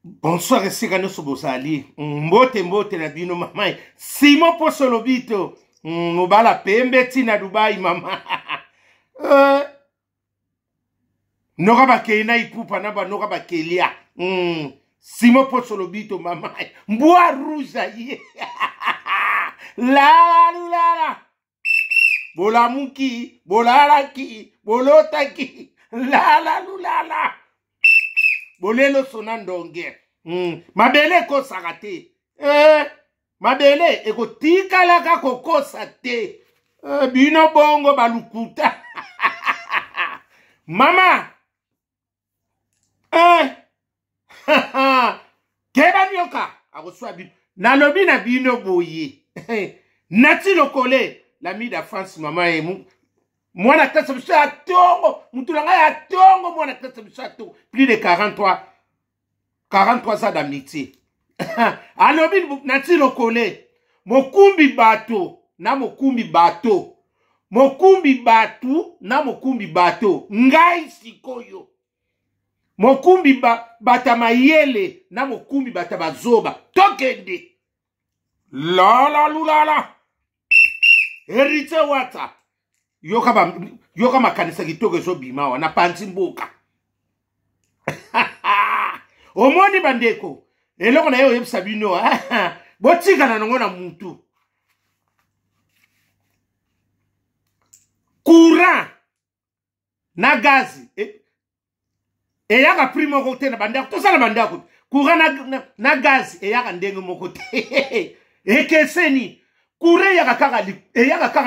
Bonsoir, esika nyonso bozali. Mbote mbote na bino mama. Simon Poso Lobito. Mobala pembe tina Dubai mama. Noka bakena ipupa na ba noka bakelia. Simon Poso Lobito mama. Mboa rouge ye. La. Bola muki, bola ki, bolota ki. La. Bolelo sonandonge. Mabele ko sakate. Mabele eko tika laka koko sate. Bino bongo balukuta. Mama. Keba nyoka. Agoswa bino. Nalobi na bino boye. Nati lokole. L'ami de France mama emu. Mwana kasa biso ya tongo. Mutulanga ya tongo. Mwana kasa biso ya tongo. Plus de 43 ans d'amitié. Alobi nati lokole. Mokumbi bato. Na mokumbi bato. Mokumbi batu. Na mokumbi bato. Ngai sikoyo. Mokumbi bata mayele. Na mokumbi bata bazoba. Tokende. La. Erite wata. Yoka makanisa kitoko so bimawa na panzi mboka. Omoni bandeko. Eloko na yo yebisa bino. Botika na nongo na mutu. Courant na gazi. Eyaka primo kote na bandako. Tosala bandako. Courant na gazi. Eyaka ndenge mokote. Ekeseni. Kure yaka kaka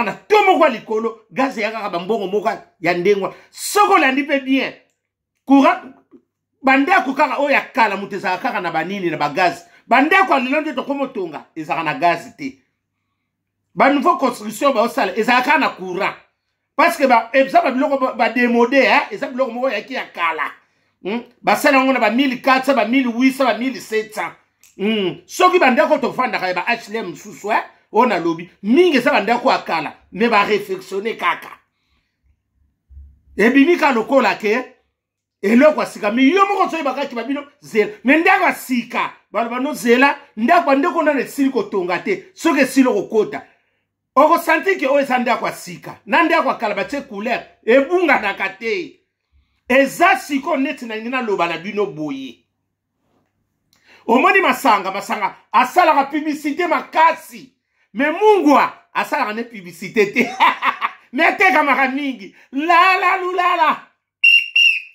na tomo kwa likolo. Gazi yaka bambongo moka ya ndengwa. Soko la nipe bien. Kura bandako kaka oya kala muteza kaka na banini na bagazi. Bandako alilonde tokomo tonga. Ezaka na gazi te. Ba nouveau construction ba osala. Ezaka na kura. Parce que ba biloko ba démodé eza biloko moko ya ki ya kala. Ba sala ngona ba 1400 ba 1800 ba 1700. Soki bandako tofanda ka ba HLM susu on a lobby. Mingi sa bandako akala. Me ba réflexionner kaka. Ebimika lokola ke. Eloko asika. Mi yo moko so ibaka kibabino zela. Me ndako asika. Balabano zela. Ndako na nesili kotonga te. Soke silo kokota. Oko santi ke oe sa ndako asika. Na ndako akala bache couleur. Ebunga nakate. Eza siko neti na ngina loba na bino boye. Omoni masanga. Asala ka publicité makasi. Mais mungwa, asala ne publicité te. Mete kamara mingi. La.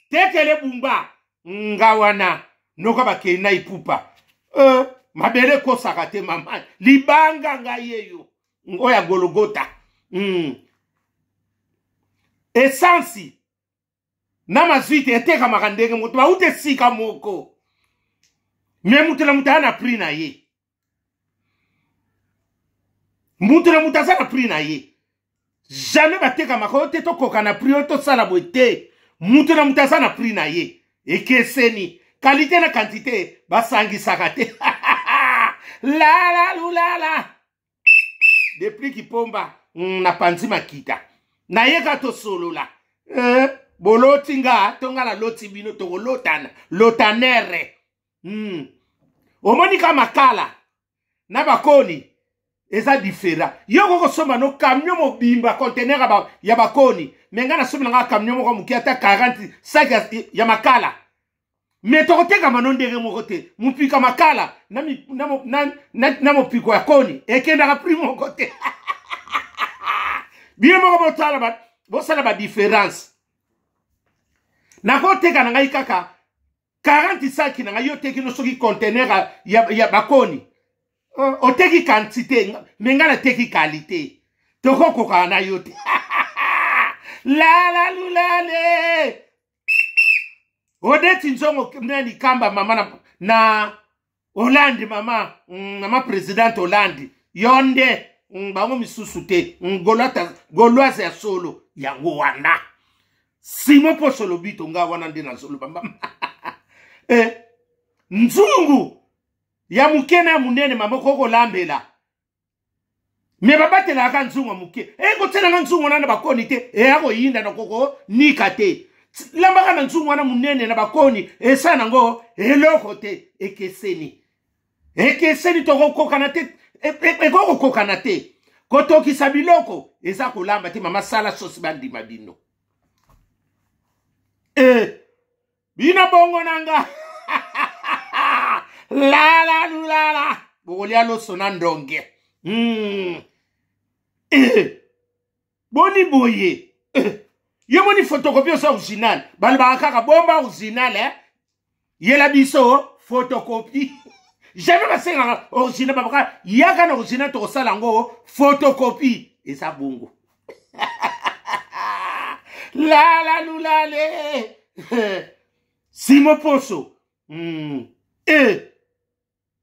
Tekele bumba. Ngawana. Noka bakena ipupa. Mabele ko sakate mama. Libanga ngayeyo. Oya Golgotha. Essensi. Namazwite ete kamara ndenge moto. Ba ute sika moko. Me mutela mutana pri na ye. Mutela mutasa na pri na ye. Jamais bateka makote to koka na pri to sala boite. Mutela mutasa na pri na ye. Ekeseni. Qualité na quantité. Basangi sakate. La. Depuis ki pomba. Na panzi makita. Na yeka to solo la. Bolotinga. Tonga la loti bino to lotana. Lotanere. Omonika makala. Na bakoni. Eza difera. Yo koko soma no camion mo bimba conteneur ya bakoni. Mengana soma nga camion mo muki ata 40 sac ya makala. Me tokoteka manondere mo kote. Mupika makala na mo piko ya koni. Ekenda ka primo kote. Bien mo ko bosala ba différence. Na koteka na ngai kaka 40 sac na ngai yo teki no soki conteneur ya bakoni. Oteki quantité, mengana teki qualité. Toko koka na yote. La. Odeti nzongo nani kamba mama na Hollande mama. Mama président Hollande. Yonde. Bango misusu te. Goloise ya solo. Yango wana. Simon Poso Lobito nga wana nde na solo bamba. Nzungu. Ya mukena munene mamoko ko lambela. Me babatela ka nzungu muke. Ko tena nzungu nana bakoni te. Ako yinda na koko nikate. lambaka na nzungu wana munene na bakoni esa nango eloko te ekeseni tokokokana te ekokokokana te kotokisa biloko eza kolamba te mama sala sosi bandima bino bino bongo nanga lala lulala bokolia loso na ndonge boni boye yo moni photocopie sa original balba kaka bomba original yela biso photocopie jamais basenga original babaka yaka na original to sala ngo photocopie esa bongo la lulale Simo Poso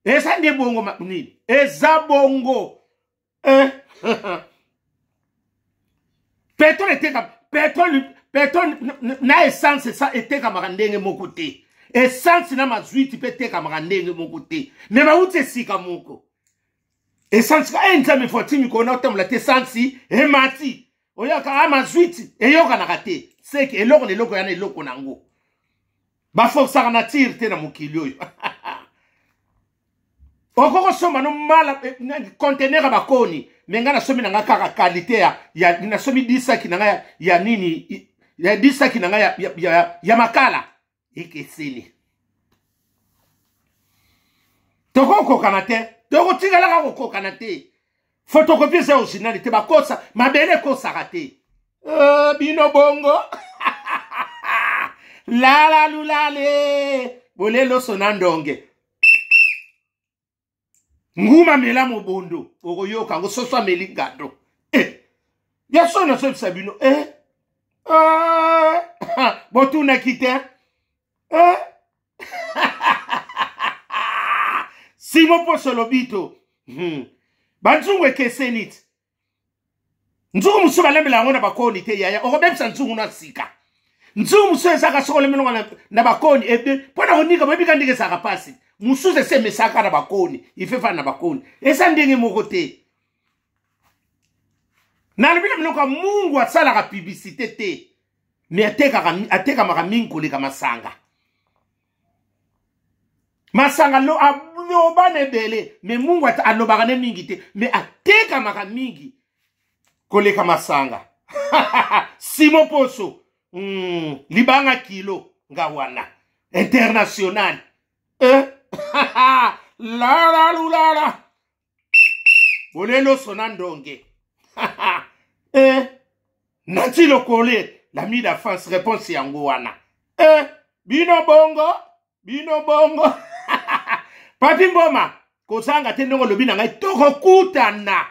esa ndi bongo nini eza bongo petrol na essence sa eteka makandenge moko te essence na mazuiti pe teka makandenge moko te me bauti esika moko essence ka enza me fotimi kona otamula te essence emati oyaka amazuiti eyoka na kate seki eloko yana eloko nango ba força na tire te na mokili oyo okoko soma no mala conteneur bakoni menga na somi nanga kaka qualité ya na somi disaki nanga ya nini ya disaki nanga ya makala ekeseni toko kanate toko tingala ka ko kanate photocopie za originalité bakosa mabele ko sakate bino bongo la lulale bolelo sonandonge nguma mela mobondo okoyoka ngo soswa melingado ya sona so sabino botuna kite Simo Poso lobito banzungu ekesenit nzungu musuba lembela ngona bakoni te yaya okobebisa nzungu na sika nzungu musu esaka sokole melonga na bakoni pona onika bebika ndike saka pasi musuze se mesaka na bakoni ifefa na bakoni esa ndenge moko te na libila mnoka Mungu asala ka publicité te me ateka maka mingi koleka masanga lo aloba nebele me Mungu alobaka ne mingi te me ateka maka mingi koleka masanga Simo Poso libanga kilo ngawana international la lulala bolelo sonandonge nati lokole la mi da France réponse yango wana bino bongo papi mboma kozanga te ndongo lobi na ngai toko kutana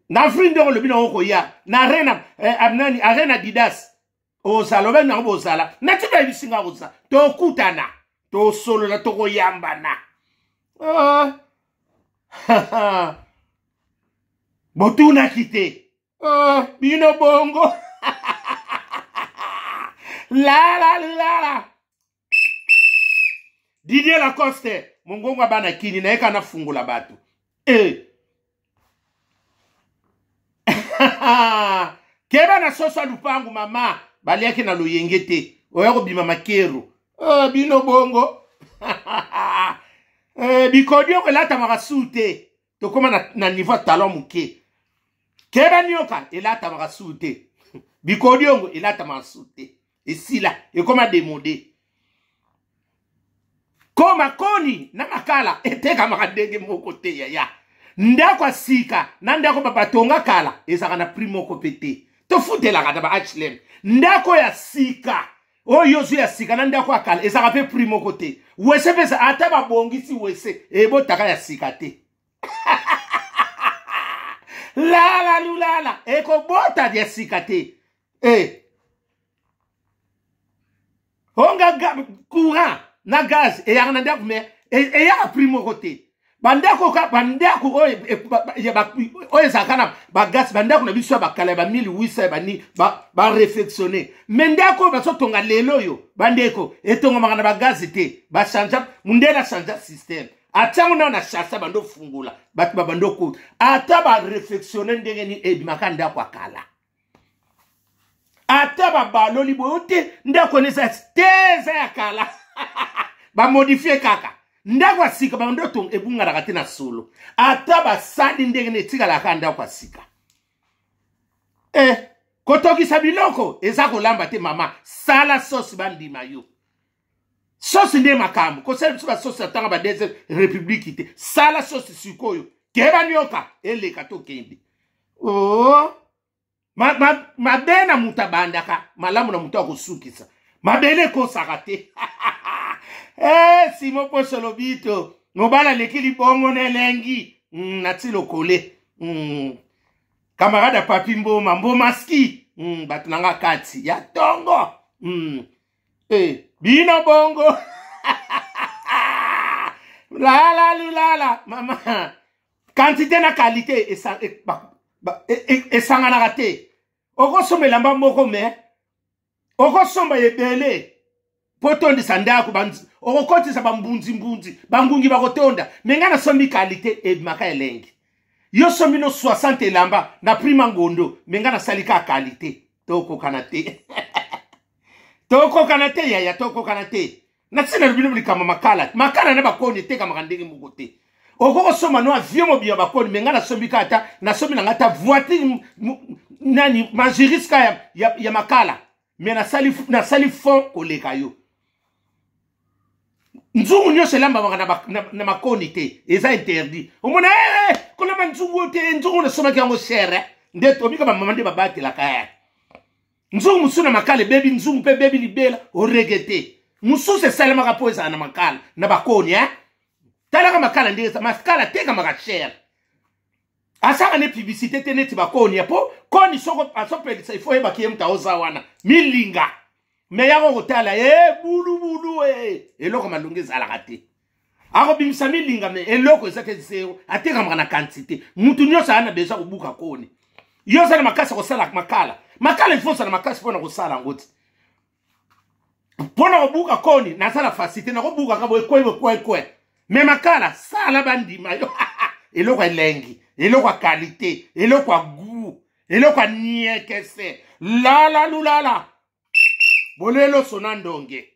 na frindo lobi na oko ya na arena Didas ozala obe na ozala nati ba bisinga oza to kutana to solo la toko yambana botuna kite bino bongo la Didier Lacoste mongongo bana kini na eka na fungula batu keba na soso lupangu mama bali yake na loyengete oyako bima makero bino bongo bikodio ko lata makasute to koma na niveau talon muke keba nyoka elata makasute bikodio ngo elata makasute esila ekoma demode koma koni na makala eteka makadenge moko te ya ndako sika na ndako babatonga kala ezaka na prix moko pete to futela kata ba HLM ndako ya sika oyo zo ya sika na ndako akala ezaka pe prix moko te wese pesa ata babongisi wese ebotaka ya sika te la lulala eko bota ya sika te onga courant na gaz eyaka na ndako me eyaka prix moko te bandako oyo ezalaka na bagasi bandako na biso ya bakala ya ba 1800 bani barefectionne me ndako oyo bazotonga lelo oyo bandeko etongomaka na bagazi te bachangea mundele achangea systeme atiango nao na chasa bando fungula bato babando kuta ata barefectionne ndenge ni ebimaka ndako akala ata babaloli boyote ndako neza teza ya kala ba modifie kaka ndako asika ba ndoto ebunga rakate na solo ata basadi ndenge netika la kanda kwa sika kotoki sabiloko eza kolamba te mama sala sauce bandi mayo sauce nde makambo ko sel ba sauce atanga ba desert république te sala sauce sikoyo keba nyoka eleka to kende oh mabena mutabandaka malamu na mutu akusukisa mabele ko sakate simo poso lobito ngobala lekili bongo nelengi natilo kole camarade papi mboma ski batunanga kati ya tongo bino bongo la mama quantité na qualité esangana rate okosomela mba moko me okosomba yebele potondi sandako banzi okokotisa bambunzi bangungi bakotonda mengana somi qualité e maka elengi yo somi no 60 lamba na prima ngondo mengana salika qualité toko kanate ya toko kanate na tsina bino blikama makala na bakoni te kama ndenge mukote okoko soma no avion mobia bakoni mengana somi kata na somi na ngata voiture nani majiriska ya makala me na sali fond koleka yo nzungu nyose lamba na makoni te eza interdit omona kona nzungu te nzungu na soma kyango sere ndeto bika ba mamande babati la kaya nzungu musuna makale baby nzungu pe baby libela o regete musu se salama kapoza na makala na bakoni talaka makala ndeza makala teka makashare asaka ne publicité teneti bakoni po koni soko asopelisa ifo eba kiemta ozawana milinga meya kotala bulu eloko malongeza ala kate ako bimisa milinga me eloko ezake zero ateka makana quantité mutu nyoso ana besoin kubuka koni yo sana makasa kosala makala ifo sana makasa pona kosala ngoti pona kubuka koni na sala facilité na kubuka kabo ekwe me makala sala bandima yo eloko elengi eloko qualité eloko goût eloko niekese la lulala bolelo sonandonge